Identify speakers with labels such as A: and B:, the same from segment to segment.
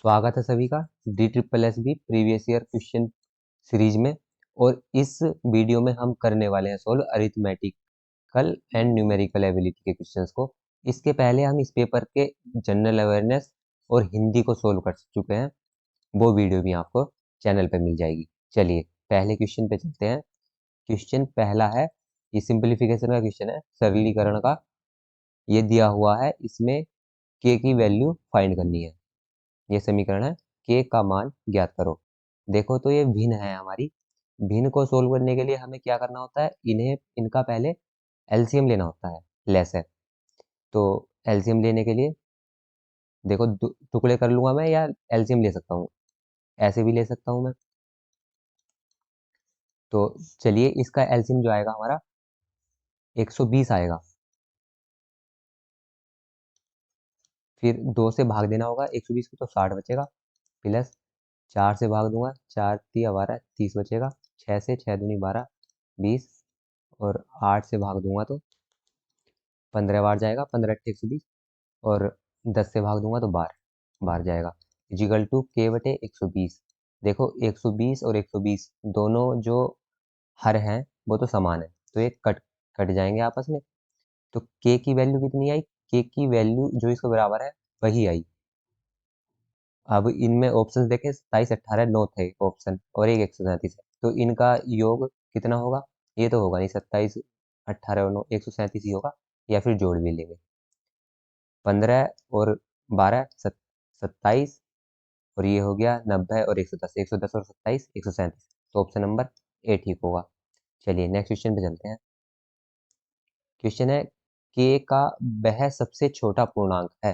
A: स्वागत है सभी का D triple S B previous year question series में। और इस वीडियो में हम करने वाले हैं solve arithmetical and numerical ability के क्वेश्चंस को। इसके पहले हम इस पेपर के जनरल अवेयरनेस और हिंदी को सोल्व कर चुके हैं, वो वीडियो भी आपको चैनल पर मिल जाएगी। चलिए पहले क्वेश्चन पे चलते हैं। क्वेश्चन पहला है, ये सिंप्लीफिकेशन का क्वेश्चन है, सरलीकरण का। ये दिया हुआ है, इसमें के की वैल्यू फाइंड करनी है। ये समीकरण है, के का मान ज्ञात करो। देखो तो ये भिन्न है हमारी। भिन्न को सोल्व करने के लिए हमें क्या करना होता है, इनका पहले एलसीएम लेना होता है, लेस है। तो एलसीएम लेने के लिए देखो टुकड़े कर लूंगा मैं, या एलसीएम ले सकता हूँ, ऐसे भी ले सकता हूँ मैं। तो चलिए इसका एलसीएम जो आएगा हमारा 120 आएगा। फिर 2 से भाग देना होगा 120 को, तो 60 बचेगा। प्लस 4 से भाग दूंगा, 4 तिया 12, 30 बचेगा। 6 से 6 दूनी 12, 20। और 8 से भाग दूंगा तो 15 बार जाएगा, 15 अट्ठे 120। और 10 से भाग दूंगा तो 12 बार जाएगा। इजिकल टू के बटे 120। देखो 120 और 120 दोनों जो हर हैं वो तो समान है, तो ये कट कट जाएंगे आपस में। तो के की वैल्यू कितनी आई, के की वैल्यू जो इसके बराबर है वही आई। अब इनमें ऑप्शन देखें, 27, 18, 9 थे ऑप्शन, और एक 137 है, तो इनका योग कितना होगा। ये तो होगा नहीं, 27, 18 और 9, 137 ही होगा, या फिर जोड़ भी लेंगे। 15 और 12 27, और ये हो गया 90 और 110, 110 और 27 137। तो ऑप्शन नंबर ए ठीक होगा। चलिए नेक्स्ट क्वेश्चन पे चलते हैं। क्वेश्चन है, के का वह सबसे छोटा पूर्णांक है।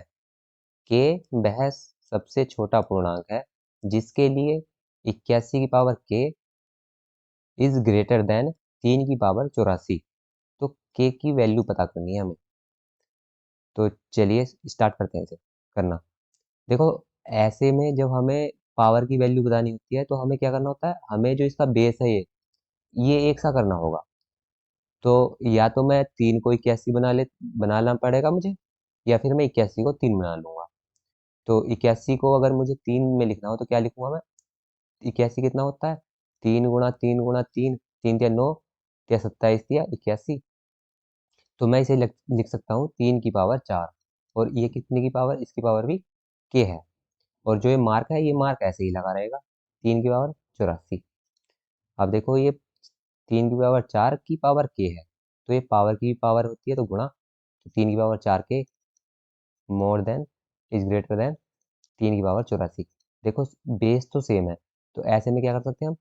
A: के वह सबसे छोटा पूर्णांक है जिसके लिए 81 की पावर के इज ग्रेटर देन 3 की पावर 84। तो के की वैल्यू पता करनी है हमें। तो चलिए स्टार्ट करते हैं इसे करना। देखो ऐसे में जब हमें पावर की वैल्यू बतानी होती है तो हमें क्या करना होता है, हमें जो इसका बेस है ये एक सा करना होगा। तो या तो मैं 3 को 81 बनाना पड़ेगा मुझे, या फिर मैं 81 को 3 बना लूंगा। तो 81 को अगर मुझे 3 में लिखना हो तो क्या लिखूंगा मैं, 81 कितना होता है, 3 गुणा 3 गुणा 3, 3 तिया 9, तिया 27 तिया 81। तो मैं इसे लिख सकता हूँ 3 की पावर 4। और ये कितने की पावर, इसकी पावर भी के है। और जो ये मार्क है, ये मार्क ऐसे ही लगा रहेगा, 3 की पावर 84। अब देखो ये 3 की पावर 4 की पावर के है, तो ये पावर की पावर होती है तो गुणा। तो 3 की पावर 4 के more than is greater than 3 की पावर 84। देखो बेस तो सेम है, तो ऐसे में क्या कर सकते हैं हम,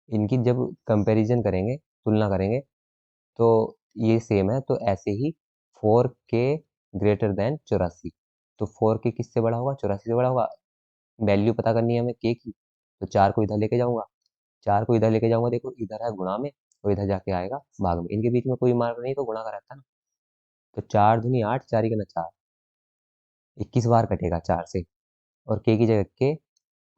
A: इनकी जब कंपैरिजन करेंगे, तुलना करेंगे, तो ये सेम है, तो ऐसे ही 4 के ग्रेटर देन 84। तो 4 के किससे बड़ा होगा, 84 से बड़ा होगा। वैल्यू पता करनी है हमें के की, तो 4 को इधर लेके जाऊंगा, 4 को इधर लेके जाऊंगा, देखो इधर है गुणा में, और इधर जाके आएगा भाग में। इनके बीच में कोई मार्क नहीं, तो गुणा का रहता है ना। तो 4 दूनी 8, 4 ही करना 4, 21 बार कटेगा 4 से। और के की जगह के,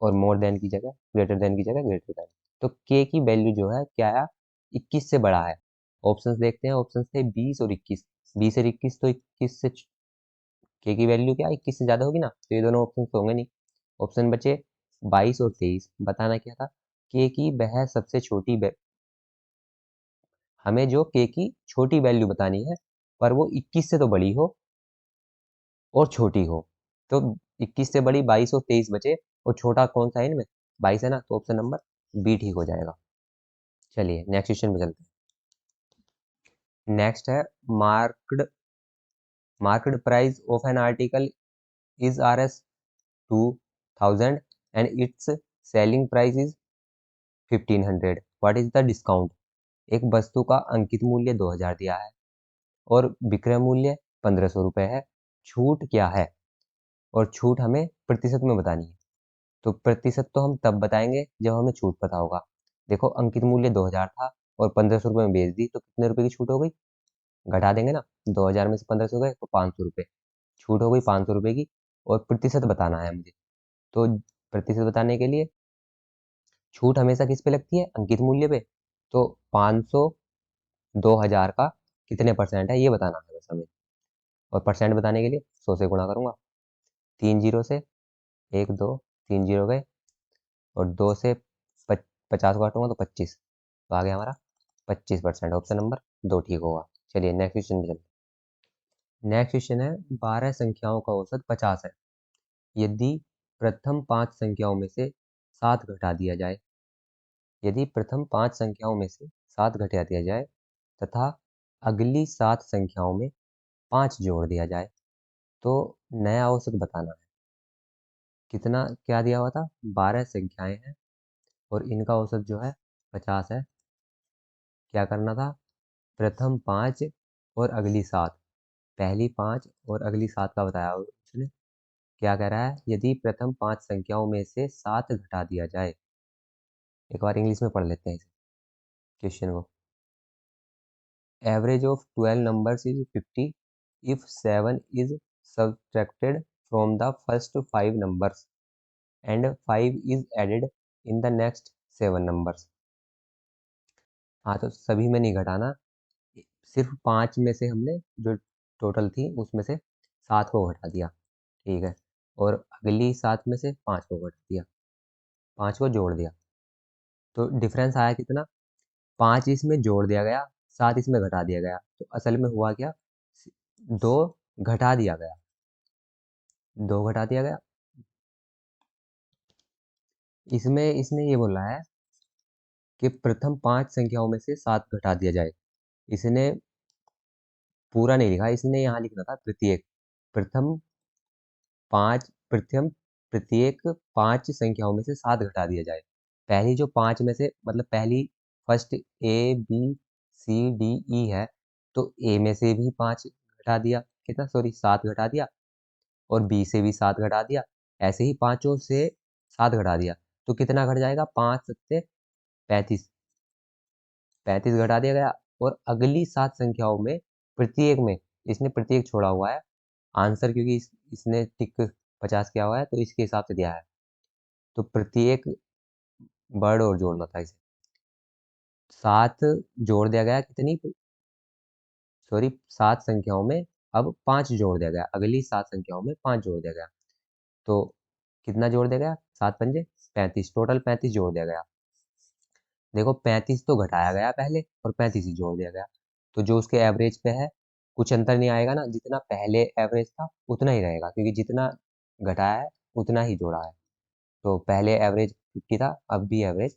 A: और मोर देन की जगह ग्रेटर देन की जगह ग्रेटर देन। तो के की वैल्यू जो है क्या है, 21 से बड़ा है। ऑप्शंस देखते हैं, ऑप्शंस थे 20 और 21। 20 और 21, तो 21 से के की वैल्यू क्या 21 से ज्यादा होगी ना, तो ये दोनों ऑप्शन तो होंगे नहीं। ऑप्शन बचे 22 और 23। बताना क्या था, के की वह सबसे छोटी हमें जो के की छोटी वैल्यू बतानी है, पर वो 21 से तो बड़ी हो और छोटी हो। तो 21 से बड़ी 22 और 23 बचे, और छोटा कौन सा है इनमें, 22 है ना, तो ऑप्शन नंबर बी ठीक हो जाएगा। चलिए नेक्स्ट क्वेश्चन पे चलते हैं। नेक्स्ट है, marked marked price of an article is Rs 2000 and it's selling price is 1500। What is the discount. एक वस्तु का अंकित मूल्य 2000 दिया है और विक्रय मूल्य 1500 रुपये है। छूट क्या है, और छूट हमें प्रतिशत में बतानी है। तो प्रतिशत तो हम तब बताएंगे जब हमें छूट पता होगा। देखो अंकित मूल्य 2000 था और 1500 रुपये में बेच दी, तो कितने रुपए की छूट हो गई, घटा देंगे ना, 2000 में से 1500 गए तो 500 रुपये, छूट हो गई 500 रुपये की। और प्रतिशत बताना है मुझे, तो प्रतिशत बताने के लिए छूट हमेशा किस पे लगती है, अंकित मूल्य पे। तो 500 2000 का कितने परसेंट है ये बताना है बस हमें। और परसेंट बताने के लिए 100 से गुणा करूंगा, 3 जीरो से 1 2 3 जीरो गए, और 2 से 50 को काटूंगा तो 25, तो आ गया हमारा 25%। ऑप्शन नंबर 2 ठीक होगा। चलिए नेक्स्ट क्वेश्चन पे चलते हैं। नेक्स्ट क्वेश्चन है, 12 संख्याओं का औसत 50 है। यदि प्रथम 5 संख्याओं में से 7 घटा दिया जाए, यदि प्रथम 5 संख्याओं में से 7 घटा दिया जाए तथा अगली 7 संख्याओं में 5 जोड़ दिया जाए, तो नया औसत बताना है। कितना क्या दिया हुआ था? 12 संख्याएं हैं और इनका औसत जो है 50 है। क्या करना था? प्रथम 5 और अगली 7, पहली 5 और अगली 7 का बताया उसने। क्या कह रहा है? यदि प्रथम 5 संख्याओं में से 7 घटा दिया जाए। एक बार इंग्लिश में पढ़ लेते हैं इस क्वेश्चन को। Average of 12 numbers is 50 if 7 is subtracted from the first 5 numbers and 5 is added in the next 7 numbers। हाँ, तो सभी में नहीं घटाना, सिर्फ 5 में से हमने जो टोटल थी उसमें से 7 को घटा दिया, ठीक है, और अगली 7 में से 5 को घटा दिया, 5 को जोड़ दिया। तो डिफरेंस आया कितना? 5 इसमें जोड़ दिया गया, 7 इसमें घटा दिया गया। तो असल में हुआ क्या? 2 घटा दिया गया, 2 घटा दिया गया। इसमें इसने ये बोला है कि प्रथम 5 संख्याओं में से 7 घटा दिया जाए। इसने पूरा नहीं लिखा, इसने यहाँ लिखना था प्रत्येक। प्रथम 5 प्रथम प्रत्येक 5 संख्याओं में से 7 घटा दिया जाए। पहली जो 5 में से, मतलब पहली फर्स्ट ABCDE है, तो ए में से भी 5 घटा दिया, कितना, सॉरी 7 घटा दिया, और बी से भी 7 घटा दिया। ऐसे ही पांचों से 7 घटा दिया, तो कितना घट जाएगा? 5 सत्ते 35, 35 घटा दिया गया। और अगली 7 संख्याओं में प्रत्येक में, इसने प्रत्येक छोड़ा हुआ है आंसर, क्योंकि इसने टिक 50 किया हुआ है, तो इसके हिसाब से दिया है। तो प्रत्येक वर्ड और जोड़ना था इसे। 7 जोड़ दिया गया, कितनी, सॉरी 7 संख्याओं में अब 5 जोड़ दिया गया, अगली 7 संख्याओं में 5 जोड़ दिया गया। तो कितना जोड़ दिया गया? 7 पंजे 35, टोटल 35 जोड़ दिया गया। देखो 35 तो घटाया गया पहले, और 35 ही जोड़ दिया गया, तो जो उसके एवरेज पे है कुछ अंतर नहीं आएगा ना, जितना पहले एवरेज था उतना ही रहेगा, क्योंकि जितना घटाया है उतना ही जोड़ा है। तो पहले एवरेज 50 था, अब भी एवरेज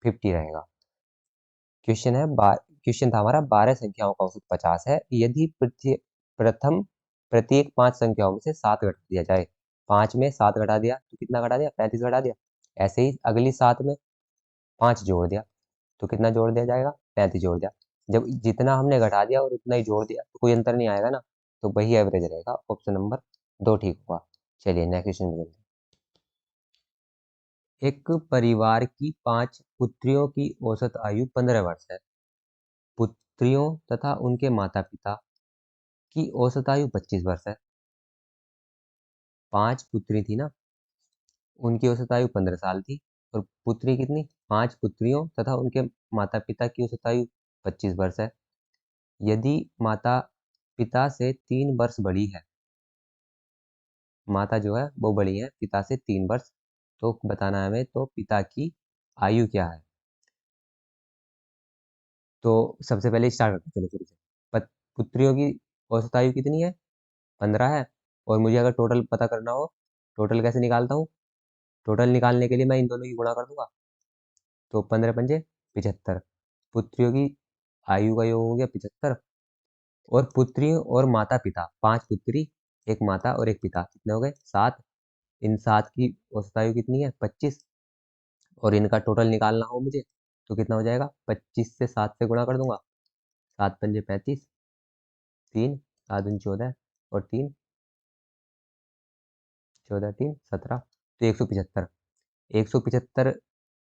A: 50 रहेगा। क्वेश्चन है, क्वेश्चन था हमारा, 12 संख्याओं का औसत 50 है। यदि प्रथम प्रत्येक 5 संख्याओं में से 7 घटा दिया जाए, 5 में 7 घटा दिया तो कितना घटा दिया? 35 घटा दिया। ऐसे ही अगली 7 में 5 जोड़ दिया, तो कितना जोड़ दिया जाएगा? 35 जोड़ दिया। जब जितना हमने घटा दिया और उतना ही जोड़ दिया तो कोई अंतर नहीं आएगा ना, तो वही एवरेज रहेगा। ऑप्शन नंबर 2 ठीक होगा। चलिए नेक्स्ट क्वेश्चन में चलते हैं। एक परिवार की 5 पुत्रियों की औसत आयु 15 वर्ष है। पुत्रियों तथा उनके माता पिता की औसत आयु 25 वर्ष है। 5 पुत्री थी ना, उनकी औसत आयु 15 साल थी, और पुत्री कितनी? 5 पुत्रियों तथा उनके माता पिता की औसत आयु 25 वर्ष है। यदि माता पिता से 3 वर्ष बड़ी है, माता जो है वो बड़ी है पिता से 3 वर्ष, तो बताना है हमें, तो पिता की आयु क्या है? तो सबसे पहले स्टार्ट करते हैं, चलो शुरू से। पुत्रियों की औसत आयु कितनी है? 15 है। और मुझे अगर टोटल पता करना हो, टोटल कैसे निकालता हूँ? टोटल निकालने के लिए मैं इन दोनों की गुणा कर दूंगा, तो 15 पंजे 75। पुत्रियों की आयु का योग हो गया 75, और पुत्रियों और माता पिता, 5 पुत्री, एक माता और एक पिता, कितने हो गए? 7। इन 7 की औसत आयु कितनी है? 25, और इनका टोटल निकालना हो मुझे, तो कितना हो जाएगा? 25 से 7 से गुणा कर दूंगा, 7 पंजे 35, 3 7 दूनी 14, और 3 14 3 17, तो 175। 175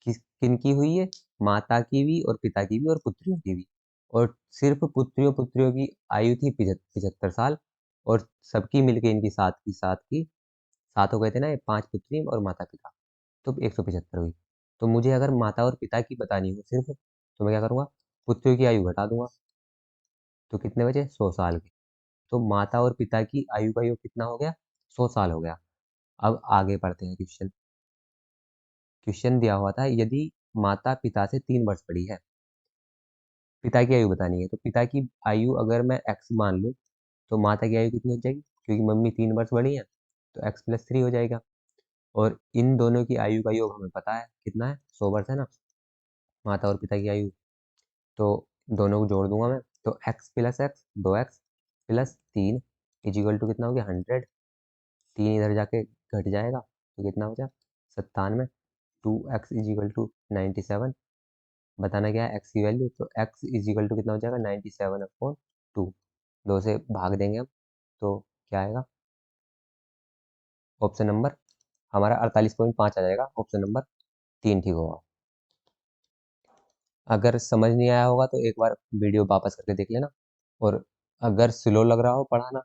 A: किन की हुई है? माता की भी और पिता की भी और पुत्रियों की भी। और सिर्फ पुत्रियों पुत्रियों की आयु थी 75 साल, और सबकी मिलके इनकी 7 हो गए थे ना, ये 5 पुत्री और माता पिता, तो 175 हुई। तो मुझे अगर माता और पिता की बतानी हो सिर्फ, तो मैं क्या करूँगा? पुत्रियों की आयु घटा दूंगा, तो कितने बचे? 100 साल के। तो माता और पिता की आयु का योग कितना हो गया? 100 साल हो गया। अब आगे पढ़ते हैं क्वेश्चन। क्वेश्चन दिया हुआ था यदि माता पिता से 3 वर्ष बड़ी है, पिता की आयु बतानी है, तो पिता की आयु अगर मैं x मान लूँ, तो माता की आयु कितनी हो जाएगी? क्योंकि मम्मी 3 वर्ष बड़ी है, तो x + 3 हो जाएगा। और इन दोनों की आयु का योग हमें पता है, कितना है? 100 वर्ष है ना, माता और पिता की आयु। तो दोनों को जोड़ दूंगा मैं, तो x + x 2x + 3 is equal to कितना हो गया? 100। 3 इधर जाके घट जाएगा, तो कितना बचा? 97। 2x is equal to 97। बताना क्या है? x की वैल्यू, तो x इजिकल टू कितना हो जाएगा? 97/2। 2 से भाग देंगे हम, तो क्या आएगा? ऑप्शन नंबर हमारा 48.5 आ जाएगा। ऑप्शन नंबर 3 ठीक होगा। अगर समझ नहीं आया होगा तो एक बार वीडियो वापस करके देख लेना, और अगर स्लो लग रहा हो पढ़ाना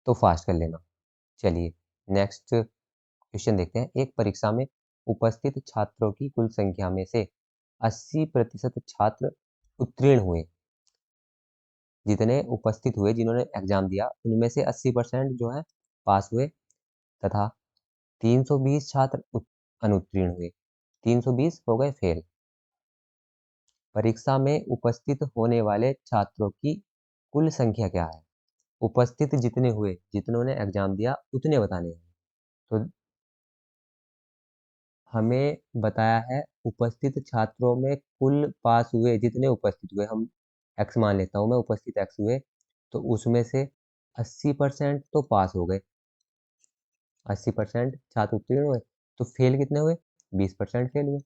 A: तो फास्ट कर लेना। चलिए नेक्स्ट क्वेश्चन देखते हैं। एक परीक्षा में उपस्थित छात्रों की कुल संख्या में से 80% छात्र उत्तीर्ण हुए। जितने उपस्थित हुए, जिन्होंने एग्जाम दिया, उनमें से 80% जो है पास हुए, तथा 320 छात्र अनुत्तीर्ण हुए। 320 हो गए फेल। परीक्षा में उपस्थित होने वाले छात्रों की कुल संख्या क्या है? उपस्थित जितने हुए, जितनों ने एग्जाम दिया, उतने बताने हैं। तो हमें बताया है उपस्थित छात्रों में कुल पास हुए, जितने उपस्थित हुए, हम x मान लेता हूं मैं, उपस्थित x हुए, तो उसमें से 80% तो पास हो गए, 80% छात्र उत्तीर्ण हुए। तो फेल कितने हुए? 20% फेल हुए,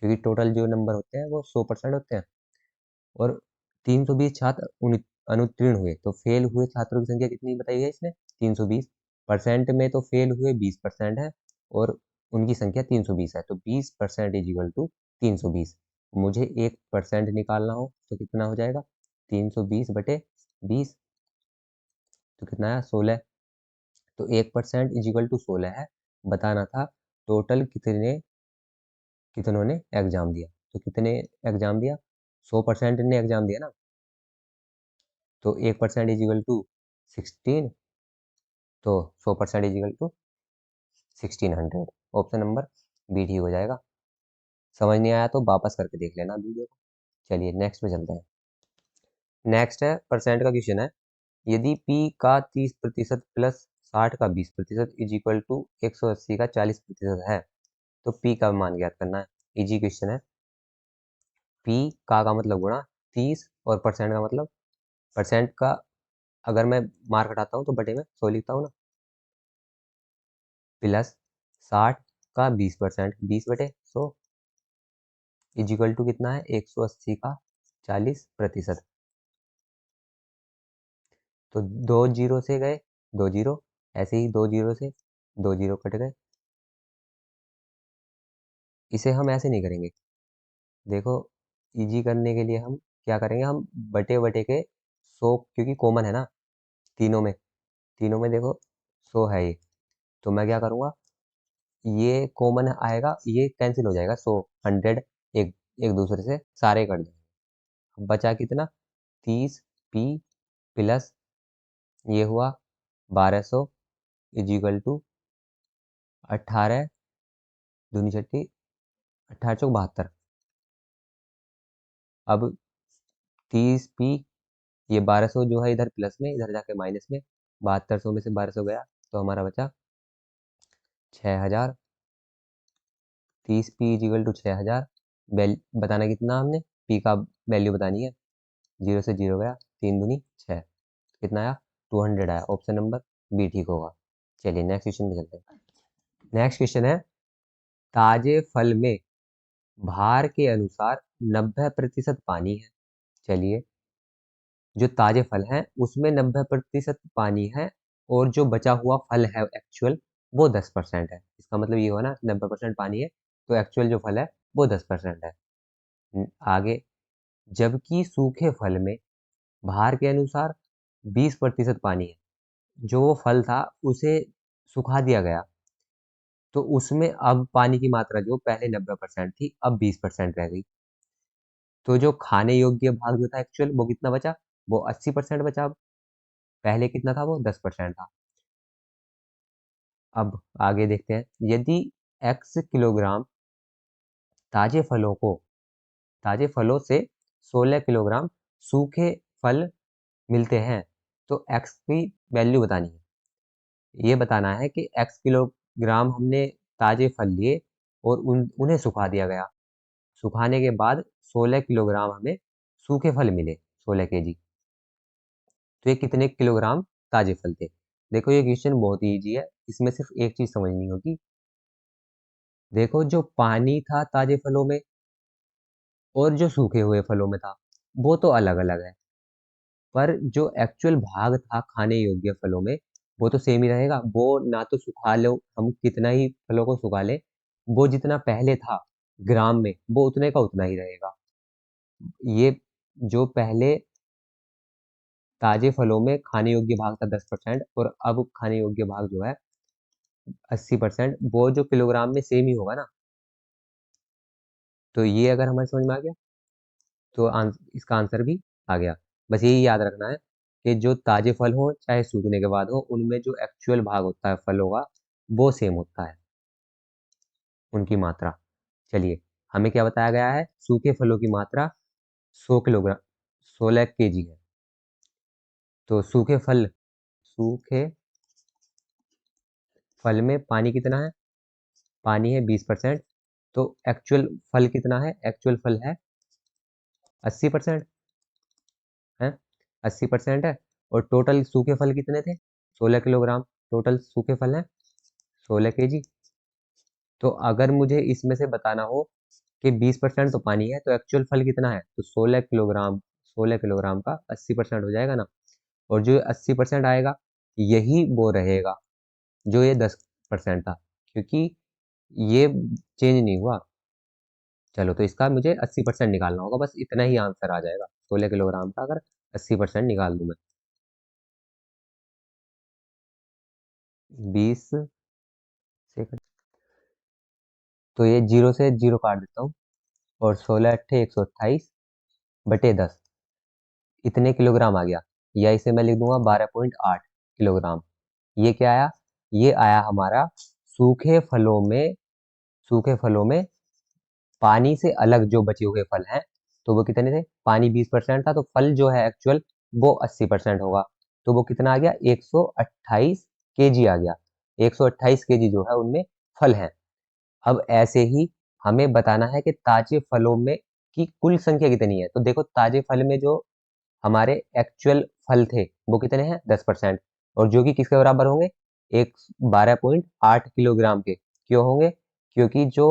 A: क्योंकि टोटल जो नंबर होते हैं वो 100% होते हैं। और 320 छात्र अनुत्तीर्ण हुए, तो फेल हुए छात्रों की संख्या कितनी बताई है इसने? 320। परसेंट में तो फेल हुए 20% है, और उनकी संख्या 320 है, तो 20% इजिकल टू 320। मुझे 1% निकालना हो तो कितना हो जाएगा? 320/20, तो कितना है? 16। तो 1% इजिकल टू 16 है। बताना था टोटल कितनों ने एग्जाम दिया। तो कितने एग्जाम दिया? 100% ने एग्जाम दिया ना, तो 1% इजिकल टू 16, तो 100% is equal to 1600। Option number B ठीक हो जाएगा। समझ नहीं आया तो वापस करके देख लेना वीडियो को। चलिए नेक्स्ट पे चलते हैं। नेक्स्ट है परसेंट का क्वेश्चन है। यदि p का 30% प्लस 60 का 20% इज इक्वल टू 180 का 40% है, तो p का मान ज्ञात करना है। इजी क्वेश्चन है। p का मतलब गुणा 30, और परसेंट का मतलब, परसेंट का अगर मैं मार्क हटाता हूँ तो बटे में 100 लिखता हूँ ना, प्लस 60 का 20%, 20/100 इजिकल टू कितना है? 180 का 40%। तो 2 जीरो से गए 2 जीरो, ऐसे ही 2 जीरो से 2 जीरो कट गए। इसे हम ऐसे नहीं करेंगे, देखो इजी करने के लिए हम क्या करेंगे? हम बटे बटे के 100, क्योंकि कॉमन है ना तीनों में, तीनों में देखो 100 है ये, तो मैं क्या करूँगा? ये कॉमन आएगा, ये कैंसिल हो जाएगा, 100 100 एक एक दूसरे से सारे कट जाएंगे। बचा कितना? 30p प्लस ये हुआ 1200 इजिकल टू 18 दूनी छठी 18 चौक 72। अब 30p, ये 1200 जो है इधर प्लस में, इधर जाके माइनस में, 7200 में से 1200 गया, तो हमारा बचा 6000। 30p is equal to 6000। बताना कितना हमने? p का वैल्यू बतानी है। 0 से 0 गया, 3 दूनी 6, कितना आया? 200 आया। ऑप्शन नंबर बी ठीक होगा। चलिए नेक्स्ट क्वेश्चन पे चलते हैं। नेक्स्ट क्वेश्चन है, ताजे फल में भार के अनुसार 90% पानी है। चलिए, जो ताजे फल हैं उसमें 90% पानी है, और जो बचा हुआ फल है एक्चुअल, वो 10% है। इसका मतलब ये हुआ ना, 90% पानी है, तो एक्चुअल जो फल है वो 10% है। आगे, जबकि सूखे फल में भार के अनुसार 20% पानी है। जो वो फल था उसे सुखा दिया गया, तो उसमें अब पानी की मात्रा जो पहले 90% थी, अब 20% रह गई। तो जो खाने योग्य भाग जो था एक्चुअल, वो कितना बचा? वो 80% बचा। अब पहले कितना था? वो 10% था। अब आगे देखते हैं। यदि x किलोग्राम ताजे फलों से 16 किलोग्राम सूखे फल मिलते हैं, तो x की वैल्यू बतानी है। ये बताना है कि x किलोग्राम हमने ताजे फल लिए और उन्हें सुखा दिया गया। सुखाने के बाद 16 किलोग्राम हमें सूखे फल मिले, 16 केजी। तो ये कितने किलोग्राम ताजे फल थे? देखो ये क्वेश्चन बहुत ही ईजी है, इसमें सिर्फ एक चीज समझनी होगी। देखो जो पानी था ताजे फलों में और जो सूखे हुए फलों में था, वो तो अलग अलग है, पर जो एक्चुअल भाग था खाने योग्य फलों में, वो तो सेम ही रहेगा। वो ना तो सुखा लो, हम कितना ही फलों को सुखा ले, वो जितना पहले था ग्राम में, वो उतने का उतना ही रहेगा। ये जो पहले ताजे फलों में खाने योग्य भाग था 10% और अब खाने योग्य भाग जो है 80%, वो जो किलोग्राम में सेम ही होगा ना। तो ये अगर हमारे समझ में आ गया तो इसका आंसर भी आ गया। बस यही याद रखना है कि जो ताजे फल हो चाहे सूखने के बाद हो, उनमें जो एक्चुअल भाग होता है फलों का, वो सेम होता है, उनकी मात्रा। चलिए, हमें क्या बताया गया है? सूखे फलों की मात्रा 100 किलोग्राम, 16 केजी है। तो सूखे फल में पानी कितना है? पानी है 20%। तो एक्चुअल फल कितना है? एक्चुअल फल है 80%। है 80% है। और टोटल सूखे फल कितने थे? 16 किलोग्राम। टोटल सूखे फल हैं 16 केजी। तो अगर मुझे इसमें से बताना हो कि 20% तो पानी है, तो एक्चुअल फल कितना है, तो 16 किलोग्राम का 80% हो जाएगा ना। और जो 80% आएगा, यही वो रहेगा जो ये 10% था, क्योंकि ये चेंज नहीं हुआ। चलो, तो इसका मुझे 80% निकालना होगा, बस इतना ही आंसर आ जाएगा 16 किलोग्राम का, अगर 80% निकाल दूं मैं। 20 सेकंड। तो ये 0 से 0 काट देता हूँ, और 16 × 8 = 128/10 इतने किलोग्राम आ गया। या इसे मैं लिख दूंगा 12.8 किलोग्राम। ये क्या आया? ये आया हमारा सूखे फलों में सूखे फलों में पानी से अलग जो बचे हुए फल हैं। तो वो कितने थे? पानी 20% था, तो फल जो है एक्चुअल वो 80% होगा। तो वो कितना आ गया? 128 केजी आ गया। 128 केजी जो है उनमें फल हैं। अब ऐसे ही हमें बताना है कि ताजे फलों में की कुल संख्या कितनी है। तो देखो, ताजे फल में जो हमारे एक्चुअल फल थे वो कितने हैं? 10%। और जो कि किसके बराबर होंगे? एक 12.8 किलोग्राम के। क्यों होंगे? क्योंकि जो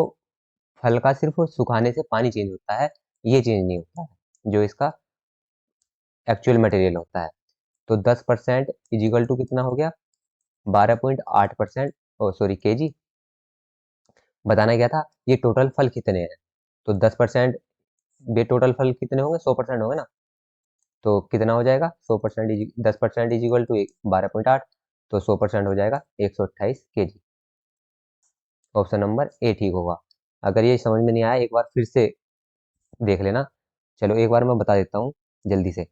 A: फल का सिर्फ सुखाने से पानी चेंज होता है, ये चेंज नहीं होता है जो इसका एक्चुअल मटेरियल होता है। तो 10% इजिकल टू कितना हो गया? 12.8%, ओ सॉरी, केजी। बताना क्या था? ये टोटल फल कितने हैं। तो 10%, ये टोटल फल कितने होंगे? 100% होंगे ना। तो कितना हो जाएगा? 100%, 10% इजिकल टू 12.8। तो 100% हो जाएगा 128 केजी। ऑप्शन नंबर ए ठीक होगा। अगर ये समझ में नहीं आया, एक बार फिर से देख लेना। चलो, एक बार मैं बता देता हूँ जल्दी से।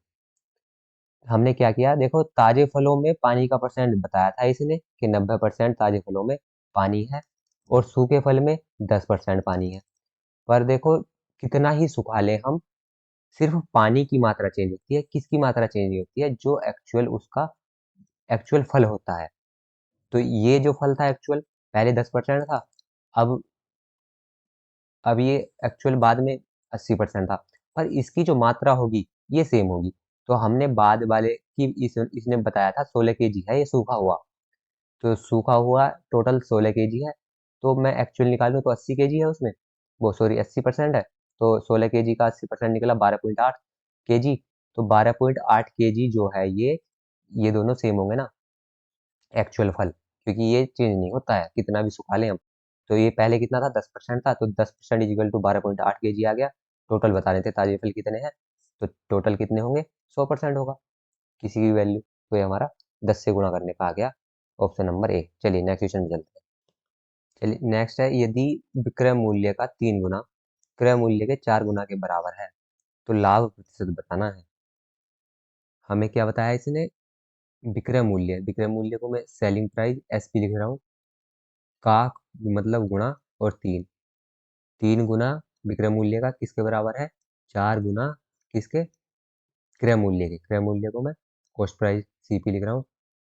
A: हमने क्या किया? देखो, ताजे फलों में पानी का परसेंट बताया था इसने कि 90% ताजे फलों में पानी है, और सूखे फल में 10% पानी है। पर देखो, कितना ही सुखा ले हम, सिर्फ पानी की मात्रा चेंज होती है। किसकी मात्रा चेंज नहीं होती है? जो एक्चुअल उसका एक्चुअल फल होता है। तो ये जो फल था एक्चुअल, पहले 10% था, अब अब ये एक्चुअल बाद में 80% था। पर इसकी जो मात्रा होगी ये सेम होगी। तो हमने बाद वाले की इसने बताया था 16 केजी है ये सूखा हुआ। तो सूखा हुआ टोटल 16 केजी है। तो मैं एक्चुअल निकालूं तो 80 केजी है उसमें, वो सॉरी 80% है। तो 16 केजी का 80% निकला 12.8 केजी। तो 12.8 केजी जो है ये दोनों सेम होंगे ना, एक्चुअल फल, क्योंकि ये चेंज नहीं होता है कितना भी सुखा लें हम। तो ये पहले कितना था? 10% था, तो 10% इजिकल टू 12.8 केजी आ गया। टोटल बता रहे थे ताजे फल कितने हैं, तो टोटल कितने होंगे? 100% होगा किसी की वैल्यू। तो ये हमारा 10 से गुणा करने का आ गया, ऑप्शन नंबर ए। चलिए नेक्स्ट क्वेश्चन में चलते हैं। चलिए, नेक्स्ट है, यदि विक्रय मूल्य का 3 गुना क्रय मूल्य के 4 गुना के बराबर है, तो लाभ प्रतिशत बताना है। हमें क्या बताया इसने? विक्रय मूल्य को मैं सेलिंग प्राइस एसपी लिख रहा हूँ, का मतलब गुणा और 3। 3 गुना विक्रय मूल्य का किसके बराबर है? 4 गुना किसके? क्रय मूल्य के। क्रय मूल्य को मैं कॉस्ट प्राइस सीपी लिख रहा हूँ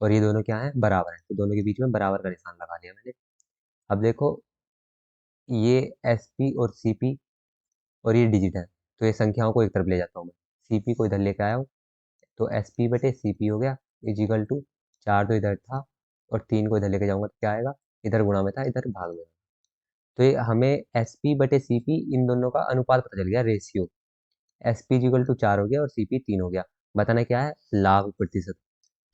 A: और ये दोनों क्या है? बराबर है, तो दोनों के बीच में बराबर का निशान लगा दिया मैंने। अब देखो ये एसपी और सीपी और ये डिजिट है, तो ये संख्याओं को एक तरफ ले जाता हूँ मैं, सीपी को इधर लेके आया हूँ, तो एसपी बटे सीपी हो गया इजिकल टू 4 तो इधर था और 3 को इधर लेके जाऊंगा तो क्या आएगा? इधर गुणा में था, इधर भाग में। तो ये हमें एसपी बटे सीपी इन दोनों का अनुपात पता चल गया, रेशियो। एसपी इजिकल टू 4 हो गया और सीपी 3 हो गया। बताना क्या है? लाभ प्रतिशत।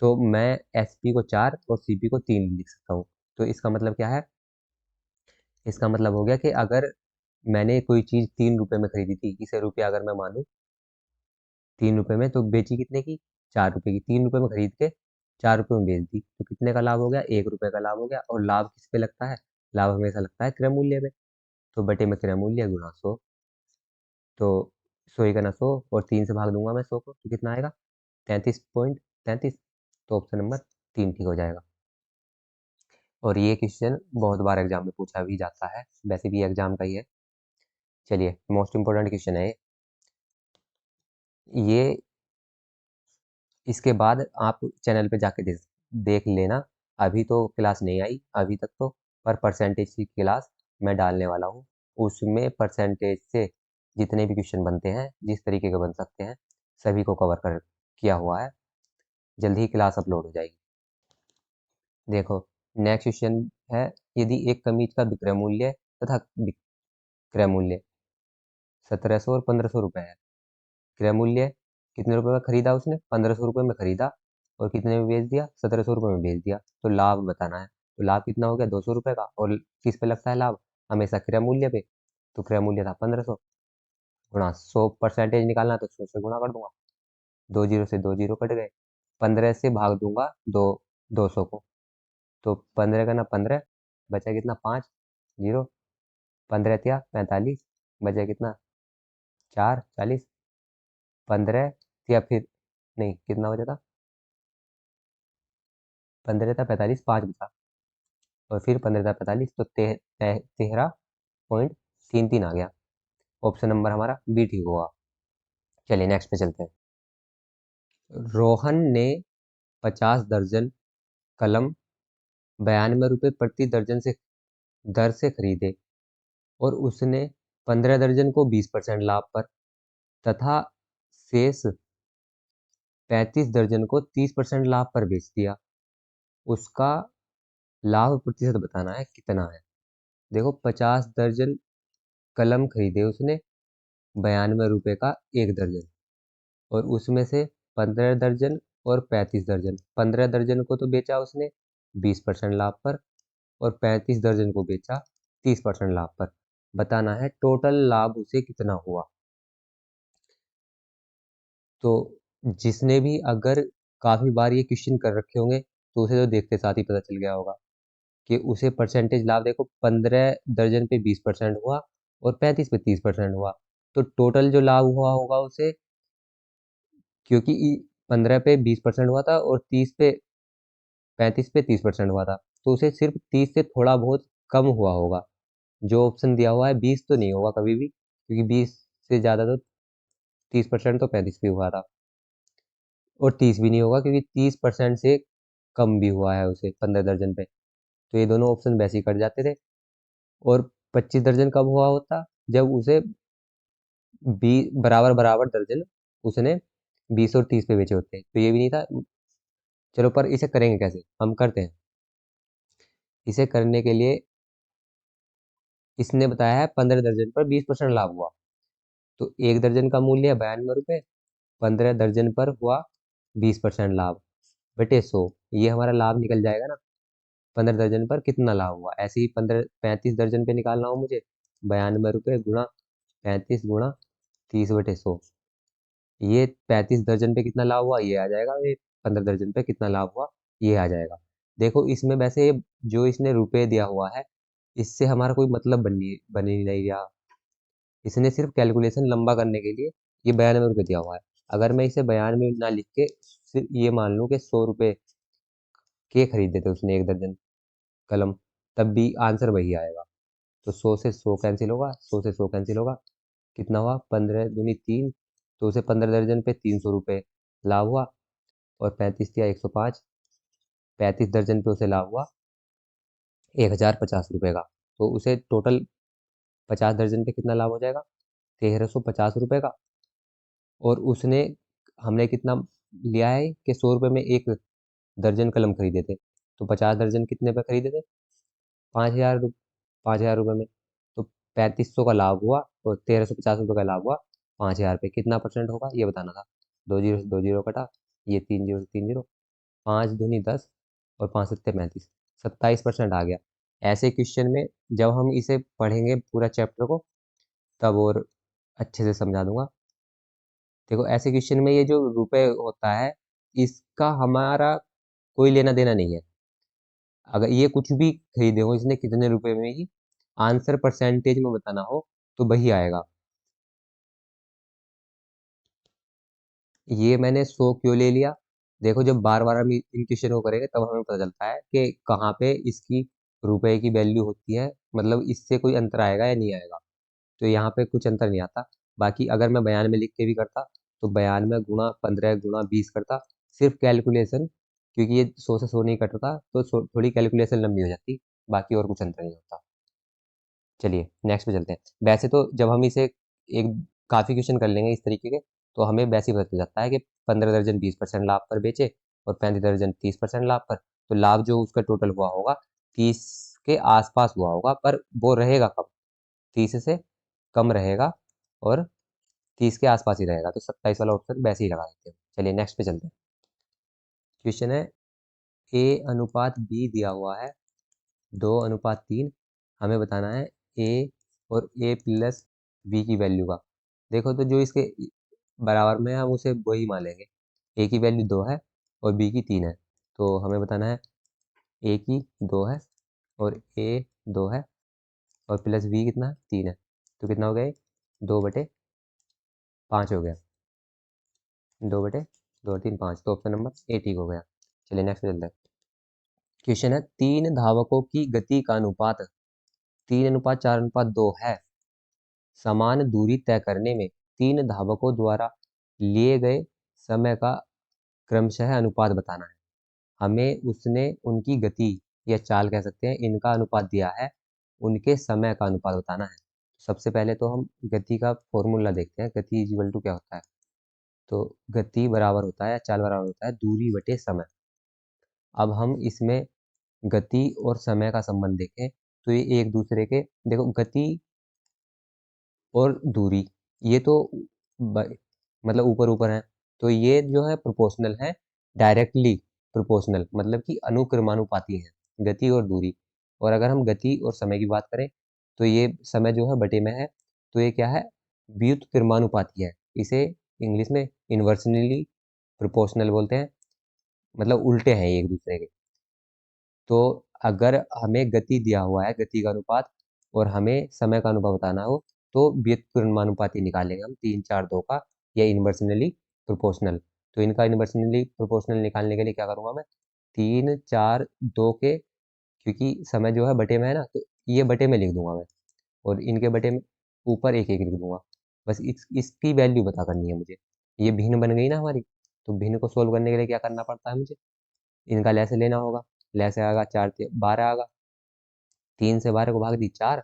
A: तो मैं एसपी को 4 और सीपी को 3 लिख सकता हूँ। तो इसका मतलब क्या है? इसका मतलब हो गया कि अगर मैंने कोई चीज़ 3 रुपए में खरीदी थी, इसे रुपया अगर मैं मानूँ 3 रुपए में, तो बेची कितने की? 4 रुपए की। 3 रुपए में खरीद के 4 रुपए में बेच दी, तो कितने का लाभ हो गया? 1 रुपए का लाभ हो गया। और लाभ किस पे लगता है? लाभ हमेशा लगता है क्रय मूल्य पे। तो बटे में क्रय मूल्य गुणा 100। तो 100 ही करना 100 और 3 से भाग दूंगा मैं 100 को, तो कितना आएगा? 33.33। तो ऑप्शन नंबर 3 ठीक हो जाएगा। और ये क्वेश्चन बहुत बार एग्जाम में पूछा भी जाता है, वैसे भी एग्जाम का ही है। चलिए, मोस्ट इंपोर्टेंट क्वेश्चन है ये। इसके बाद आप चैनल पे जाके देख लेना। अभी तो क्लास नहीं आई अभी तक तो, पर परसेंटेज की क्लास मैं डालने वाला हूँ। उसमें परसेंटेज से जितने भी क्वेश्चन बनते हैं, जिस तरीके के बन सकते हैं, सभी को कवर कर किया हुआ है। जल्दी ही क्लास अपलोड हो जाएगी। देखो, नेक्स्ट क्वेश्चन है, यदि एक कमीज का विक्रय मूल्य तथा विक्रय मूल्य 1700 और 1500 रुपये है। क्रय मूल्य कितने रुपए में खरीदा उसने? 1500 रुपये में खरीदा और कितने में बेच दिया? 1700 रुपये में बेच दिया। तो लाभ बताना है। तो लाभ कितना हो गया? 200 रुपये का। और किस पे लगता है लाभ? हमेशा क्रय मूल्य पे। तो क्रय मूल्य था 1500 गुणा 100, परसेंटेज निकालना है तो 100 से गुणा कर दूंगा। 2 जीरो से 2 जीरो कट गए। 15 से भाग दूंगा 200 को, तो 15 का ना 15, बचा कितना? 5 जीरो। 15 या 45, बचा कितना? 4 40। 15 या फिर नहीं, कितना बचा था? 15 था 45, 5 बचा और फिर 15 था 45, तो 13.33 आ गया। ऑप्शन नंबर हमारा बी ठीक होगा। चलिए नेक्स्ट पे चलते हैं। रोहन ने 50 दर्जन कलम 92 रुपये प्रति दर्जन से दर से खरीदे और उसने 15 दर्जन को 20% लाभ पर तथा शेष 35 दर्जन को 30% लाभ पर बेच दिया। उसका लाभ प्रतिशत बताना है कितना है। देखो, 50 दर्जन कलम खरीदे उसने 92 रुपये का एक दर्जन, और उसमें से 15 दर्जन और 35 दर्जन। 15 दर्जन को तो बेचा उसने 20% लाभ पर और 35 दर्जन को बेचा 30% लाभ पर। बताना है टोटल लाभ उसे कितना हुआ। तो जिसने भी अगर काफ़ी बार ये क्वेश्चन कर रखे होंगे, तो उसे तो देखते साथ ही पता चल गया होगा कि उसे परसेंटेज लाभ देखो, 15 दर्जन पे 20% हुआ और 35 पे 30% हुआ। तो टोटल जो लाभ हुआ होगा उसे, क्योंकि 15 पे 20% हुआ था और 30 पे 35 पे 30% हुआ था, तो उसे सिर्फ 30 से थोड़ा बहुत कम हुआ होगा। जो ऑप्शन दिया हुआ है 20 तो नहीं होगा कभी भी, क्योंकि 20 से ज़्यादा तो 30% तो 35 भी हुआ था, और 30 भी नहीं होगा क्योंकि 30% से कम भी हुआ है उसे 15 दर्जन पे। तो ये दोनों ऑप्शन वैसे ही कट जाते थे। और 25 दर्जन कब हुआ होता? जब उसे बराबर बराबर दर्जन उसने 20 और 30 पे बेचे होते, तो ये भी नहीं था। चलो, पर इसे करेंगे कैसे? हम करते हैं। इसे करने के लिए इसने बताया है 15 दर्जन पर 20% लाभ हुआ, तो एक दर्जन का मूल्य है 92 रुपये, 15 दर्जन पर हुआ 20% लाभ बटे 100। ये हमारा लाभ निकल जाएगा ना। 15 दर्जन पर कितना लाभ हुआ, ऐसे ही 35 दर्जन पे निकालना हो मुझे, 92 रुपये गुणा 35 गुणा 30/100। ये 35 दर्जन पे कितना लाभ हुआ ये आ जाएगा, ये 15 दर्जन पे कितना लाभ हुआ ये आ जाएगा। देखो, इसमें वैसे जो इसने रुपए दिया हुआ है, इससे हमारा कोई मतलब बन ही नहीं रहा। इसने सिर्फ कैलकुलेशन लंबा करने के लिए ये 92 रुपये दिया हुआ है। अगर मैं इसे 92 ना लिख के सिर्फ ये मान लूँ कि 100 रुपये के खरीदे थे उसने एक दर्जन कलम, तब भी आंसर वही आएगा। तो 100 से 100 कैंसिल होगा, 100 से 100 कैंसिल होगा, कितना हुआ 15 दूनी 3, तो उसे 15 दर्जन पे 300 रुपये लाभ हुआ, और 35 दिया 105, 35 दर्जन पे उसे लाभ हुआ 1050 रुपये का। तो उसे टोटल 50 दर्जन पे कितना लाभ हो जाएगा, 1350 रुपये का। और उसने हमने कितना लिया है कि 100 रुपये में एक दर्जन कलम खरीदे थे, तो 50 दर्जन कितने पे खरीदे थे, 5000 5000 रुपये में। तो 3500 का लाभ हुआ और 1350 रुपये का लाभ हुआ 5000 पे, कितना परसेंट होगा ये बताना था। 2 जीरो से 2 जीरो कटा, ये 3 जीरो से 3 जीरो, 5 दूनी 10 और 5 सत्ते 35, 27% आ गया। ऐसे क्वेश्चन में जब हम इसे पढ़ेंगे पूरा चैप्टर को, तब और अच्छे से समझा दूंगा। देखो ऐसे क्वेश्चन में ये जो रुपए होता है, इसका हमारा कोई लेना देना नहीं है। अगर ये कुछ भी खरीदे हो इसने कितने रुपए में ही, आंसर परसेंटेज में बताना हो तो वही आएगा। ये मैंने 100 क्यों ले लिया, देखो जब बार बार हम इन क्वेश्चन को करेंगे तब हमें पता चलता है कि कहाँ पे इसकी रुपए की वैल्यू होती है, मतलब इससे कोई अंतर आएगा या नहीं आएगा। तो यहाँ पे कुछ अंतर नहीं आता। बाकी अगर मैं बयान में लिख के भी करता तो बयान में गुणा 15 गुणा 20 करता, सिर्फ कैलकुलेशन, क्योंकि ये 100 से 100 नहीं कटता तो थोड़ी कैलकुलेशन लंबी हो जाती, बाकी और कुछ अंतर नहीं होता। चलिए नेक्स्ट पे चलते हैं। वैसे तो जब हम इसे एक काफ़ी क्वेश्चन कर लेंगे इस तरीके के, तो हमें वैसे ही पता जाता है कि 15 दर्जन 20% लाभ पर बेचे और 35 दर्जन 30% लाभ पर, तो लाभ जो उसका टोटल हुआ होगा 30 के आसपास हुआ होगा, पर वो रहेगा कब, 30 से कम रहेगा और 30 के आसपास ही रहेगा। तो 27 वाला ऑप्शन वैसे ही लगा देते हैं। चलिए नेक्स्ट पे चलते हैं। क्वेश्चन है ए अनुपात बी दिया हुआ है 2:3, हमें बताना है ए और ए प्लस बी की वैल्यू का। देखो तो जो इसके बराबर में है हम उसे वही मान लेंगे। ए की वैल्यू 2 है और बी की 3 है, तो हमें बताना है ए की 2 है और ए 2 है और प्लस बी कितना है 3 है, तो कितना हो गया 2/5 हो गया, 2/2 3 5, तो ऑप्शन नंबर ए ठीक हो गया। चलिए नेक्स्ट चलते हैं। क्वेश्चन है 3 धावकों की गति का अनुपात 3:4:2 है। समान दूरी तय करने में 3 धावकों द्वारा लिए गए समय का क्रमशः अनुपात बताना है। हमें उसने उनकी गति या चाल कह सकते हैं, इनका अनुपात दिया है, उनके समय का अनुपात बताना है। सबसे पहले तो हम गति का फॉर्मूला देखते हैं, गति इज इक्वल टू क्या होता है। तो गति बराबर होता है, चाल बराबर होता है दूरी बटे समय। अब हम इसमें गति और समय का संबंध देखें तो ये एक दूसरे के, देखो गति और दूरी ये तो मतलब ऊपर ऊपर है, तो ये जो है प्रोपोर्शनल है, डायरेक्टली प्रोपोर्शनल, मतलब कि अनुक्रमानुपाती है गति और दूरी। और अगर हम गति और समय की बात करें तो ये समय जो है बटे में है, तो ये क्या है, व्युत्क्रमानुपाती है। इसे इंग्लिश में इन्वर्सनली प्रोपोर्शनल बोलते हैं, मतलब उल्टे हैं ये एक दूसरे के। तो अगर हमें गति दिया हुआ है, गति का अनुपात, और हमें समय का अनुपात बताना हो, तो व्युत्क्रमानुपाती निकालेंगे हम 3:4:2 का, या इन्वर्सनली प्रोपोर्शनल। तो इनका इन्वर्सनली प्रोपोर्शनल निकालने के लिए क्या करूंगा मैं, 3:4:2 के, क्योंकि समय जो है बटे में है ना, तो ये बटे में लिख दूंगा मैं, और इनके बटे में ऊपर एक एक लिख दूंगा। बस इसकी वैल्यू पता करनी है मुझे। ये भिन्न बन गई ना हमारी, तो भिन्न को सोल्व करने के लिए क्या करना पड़ता है मुझे, इनका लैसे लेना होगा। लैसे आएगा 4 12 आएगा, 3 से 12 को भाग दी 4,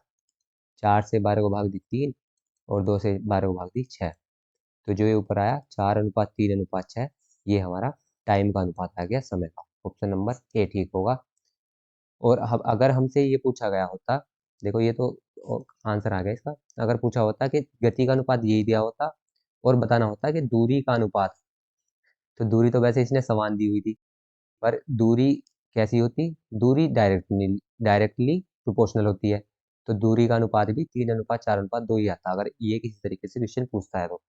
A: 4 से 12 को भाग दी 3, और 2 से 12 को भाग दी 6। तो जो ये ऊपर आया 4:3:6, ये हमारा टाइम का अनुपात आ गया समय का। ऑप्शन नंबर ए ठीक होगा। और हम अगर हमसे ये पूछा गया होता, देखो ये तो आंसर आ गया इसका, अगर पूछा होता कि गति का अनुपात यही दिया होता और बताना होता कि दूरी का अनुपात, तो दूरी तो वैसे इसने समान दी हुई थी, पर दूरी कैसी होती, दूरी डायरेक्टली डायरेक्टली प्रोपोर्शनल होती है, तो दूरी का अनुपात भी 3:4:2 ही आता अगर ये किसी तरीके से क्वेश्चन पूछता है तो।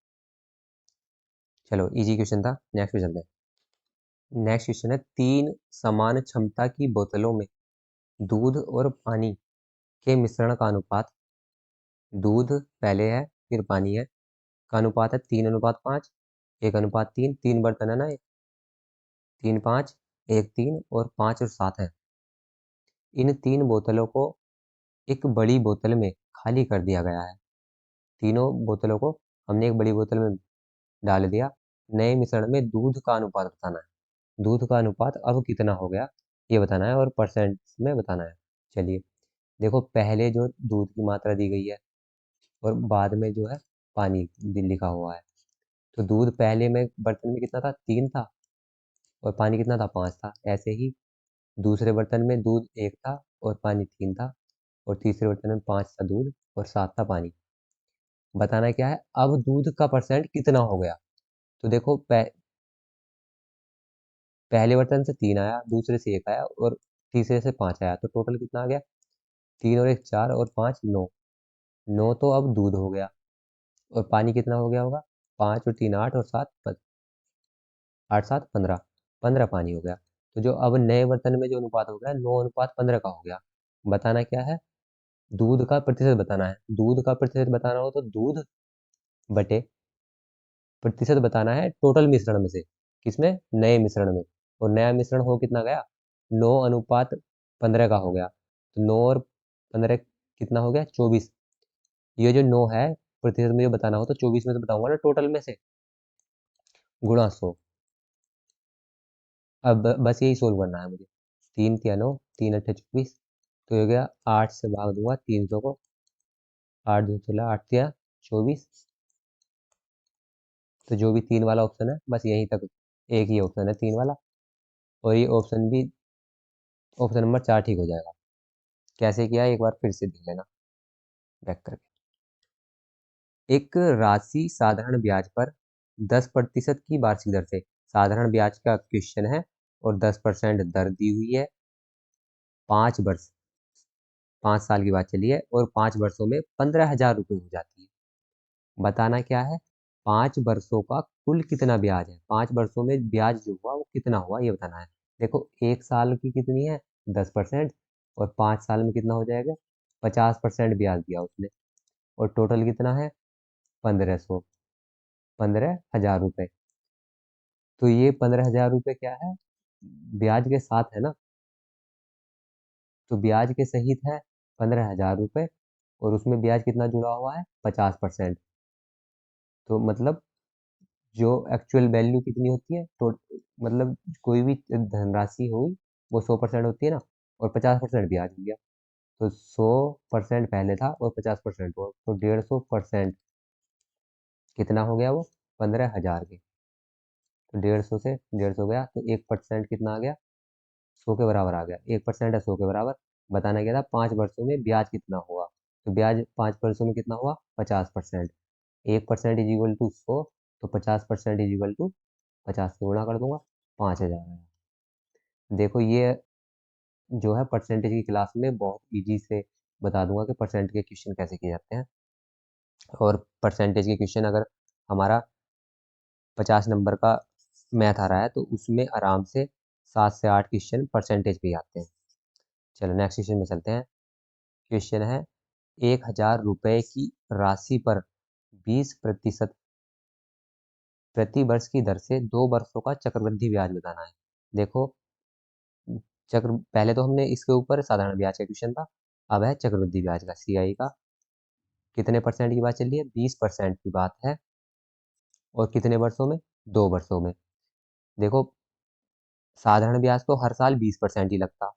A: चलो इजी क्वेश्चन था, नेक्स्ट क्वेश्चन चलते हैं। नेक्स्ट क्वेश्चन है 3 समान क्षमता की बोतलों में दूध और पानी के मिश्रण का अनुपात, दूध पहले है फिर पानी है, का अनुपात है 3:5, 1:3, 3 बर्तन है ना ये, 3 5 1 3 और 5 और 7 है। इन 3 बोतलों को एक बड़ी बोतल में खाली कर दिया गया है। तीनों बोतलों को हमने एक बड़ी बोतल में डाल दिया। नए मिश्रण में दूध का अनुपात बताना है। दूध का अनुपात अब कितना हो गया ये बताना है और परसेंट में बताना है। चलिए देखो, पहले जो दूध की मात्रा दी गई है और बाद में जो है पानी भी लिखा हुआ है। तो दूध पहले में बर्तन में कितना था, 3 था, और पानी कितना था, 5 था। ऐसे ही दूसरे बर्तन में दूध 1 था और पानी 3 था, और तीसरे बर्तन में 5 था दूध और 7 था पानी। बताना क्या है, अब दूध का परसेंट कितना हो गया। तो देखो, पहले बर्तन से 3 आया, दूसरे से 1 आया और तीसरे से 5 आया, तो टोटल कितना आ गया, 3 और 1 4 और 5 9। 9 तो अब दूध हो गया, और पानी कितना हो गया होगा, 5 और 3 8 और 7 8 7 15, 15 पानी हो गया। तो जो अब नए बर्तन में जो अनुपात हो गया, 9:15 का हो गया। बताना क्या है, दूध का प्रतिशत बताना है। दूध का प्रतिशत बताना हो तो दूध बटे प्रतिशत बताना है टोटल मिश्रण में से। किसमें, नए मिश्रण में। और नया मिश्रण हो कितना गया, 9:15 का हो गया। तो 9 और 15 कितना हो गया, 24। ये जो 9 है प्रतिशत में बताना हो तो 24 में से बताऊंगा ना टोटल में से, गुणा 100। अब बस यही सोल्व करना है मुझे। 3 तिया 9, 3 अट्ठे 24, तो हो गया 8 से भाग दूंगा 300 को। 8 2 16, 8 तिया 24। तो जो भी 3 वाला ऑप्शन है बस यहीं तक एक ही ऑप्शन है 3 वाला, और ये ऑप्शन भी ऑप्शन नंबर 4 ठीक हो जाएगा। कैसे किया एक बार फिर से देख लेना बैक करके। एक राशि साधारण ब्याज पर 10% की वार्षिक दर से, साधारण ब्याज का क्वेश्चन है और 10% दर दी हुई है। 5 वर्ष, 5 साल की बात चली है, और 5 वर्षों में 15,000 रुपये हो जाती है। बताना क्या है, 5 वर्षों का कुल कितना ब्याज है। 5 वर्षों में ब्याज जो हुआ वो कितना हुआ ये बताना है। देखो, 1 साल की कितनी है, 10%, और 5 साल में कितना हो जाएगा, 50% ब्याज दिया उसने, और टोटल कितना है, 1500, 15,000 रुपये। तो ये 15,000 रुपये क्या है, ब्याज के साथ है ना, तो ब्याज के सहित है 15,000 रुपये, और उसमें ब्याज कितना जुड़ा हुआ है, 50%। तो मतलब जो एक्चुअल वैल्यू कितनी होती है, तो मतलब कोई भी धनराशि हुई वो 100% होती है ना, और 50% ब्याज हो गया। तो 100% पहले था और 50% हुआ, तो 150% कितना हो गया वो, 15,000 के। तो 150 से 150 गया, तो 1% कितना आ गया, 100 के बराबर आ गया। 1% है 100 के बराबर। बताना क्या था, 5 वर्षों में ब्याज कितना हुआ। तो ब्याज 5 वर्षों में कितना हुआ, 50%। 1% इज इक्वल टू 100, तो 50% इज इक्वल टू 50 से गुणा कर दूंगा, 5,000 आया। देखो ये जो है परसेंटेज की क्लास में बहुत इजी से बता दूंगा कि परसेंट के क्वेश्चन कैसे किए जाते हैं। और परसेंटेज के क्वेश्चन अगर हमारा 50 नंबर का मैथ आ रहा है तो उसमें आराम से 7 से 8 क्वेश्चन परसेंटेज पे ही आते हैं। चलो नेक्स्ट क्वेश्चन में चलते हैं। क्वेश्चन है, 1,000 रुपये की राशि पर 20% प्रति वर्ष की दर से 2 वर्षों का चक्रवृद्धि ब्याज बताना है। देखो, चक्र पहले तो हमने इसके ऊपर साधारण ब्याज का क्वेश्चन था, अब है चक्रवृद्धि ब्याज का, सीआई का। कितने परसेंट की बात चल रही है, 20% की बात है, और कितने वर्षों में, 2 वर्षों में। देखो, साधारण ब्याज तो हर साल 20% ही लगता,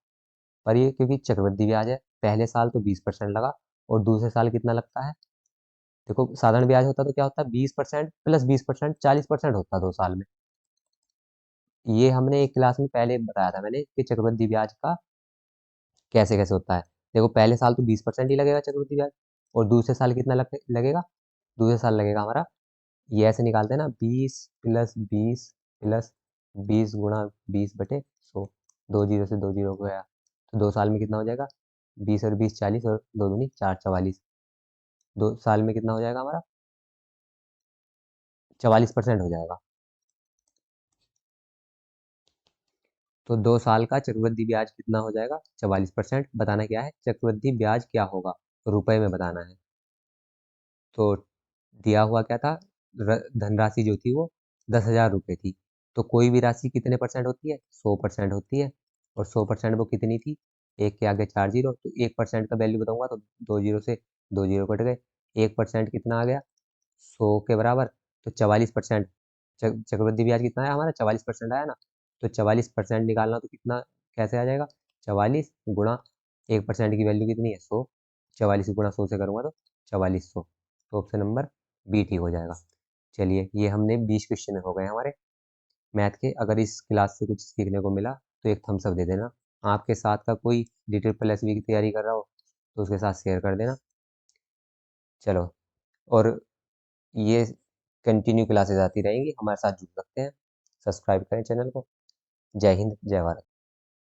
A: पर ये क्योंकि चक्रवृद्धि ब्याज है, पहले साल तो 20% लगा, और दूसरे साल कितना लगता है। देखो, साधारण ब्याज होता तो क्या होता है, 20% प्लस 20% 40% होता 2 साल में। ये हमने एक क्लास में पहले बताया था मैंने कि चक्रवृद्धि ब्याज का कैसे कैसे होता है। देखो, पहले साल तो 20% ही लगेगा चक्रवृद्धि ब्याज, और दूसरे साल कितना लगेगा, दूसरे साल लगेगा हमारा, ये ऐसे निकालते हैं ना, 20 प्लस 20 गुणा 20/100। 2 जीरो से 2 जीरो गया, तो 2 साल में कितना हो जाएगा, 20 और 20 40, और 2 दूनी 4 44। 2 साल में कितना हो जाएगा हमारा, 44% हो जाएगा। तो 2 साल का चक्रवृद्धि ब्याज कितना हो जाएगा, 44%। बताना क्या है, चक्रवृद्धि ब्याज क्या होगा, रुपए में बताना है। तो दिया हुआ क्या था, धनराशि जो थी वो 10,000 रुपये थी। तो कोई भी राशि कितने परसेंट होती है, 100% होती है, और 100% वो कितनी थी, एक के आगे 4 जीरो, तो 1% का वैल्यू बताऊंगा तो 2 जीरो से 2 जीरो कट गए। 1% कितना आ गया? 100 के बराबर। तो 44%, चक्रवृद्धि ब्याज कितना आया हमारा? 44% आया ना। तो 44% निकालना तो कितना, कैसे आ जाएगा? 44 गुणा 1% की वैल्यू कितनी है? 100। 44 गुणा 100 से करूंगा तो 4400। तो ऑप्शन नंबर बी ठीक हो जाएगा। चलिए, ये हमने 20 क्वेश्चन हो गए हमारे मैथ के। अगर इस क्लास से कुछ सीखने को मिला तो एक थम्स अप दे देना। आपके साथ का कोई DSSB की तैयारी कर रहा हो तो उसके साथ शेयर कर देना। चलो, और ये कंटिन्यू क्लासेस आती रहेंगी, हमारे साथ जुड़ सकते हैं। सब्सक्राइब करें चैनल को। जय हिंद, जय भारत।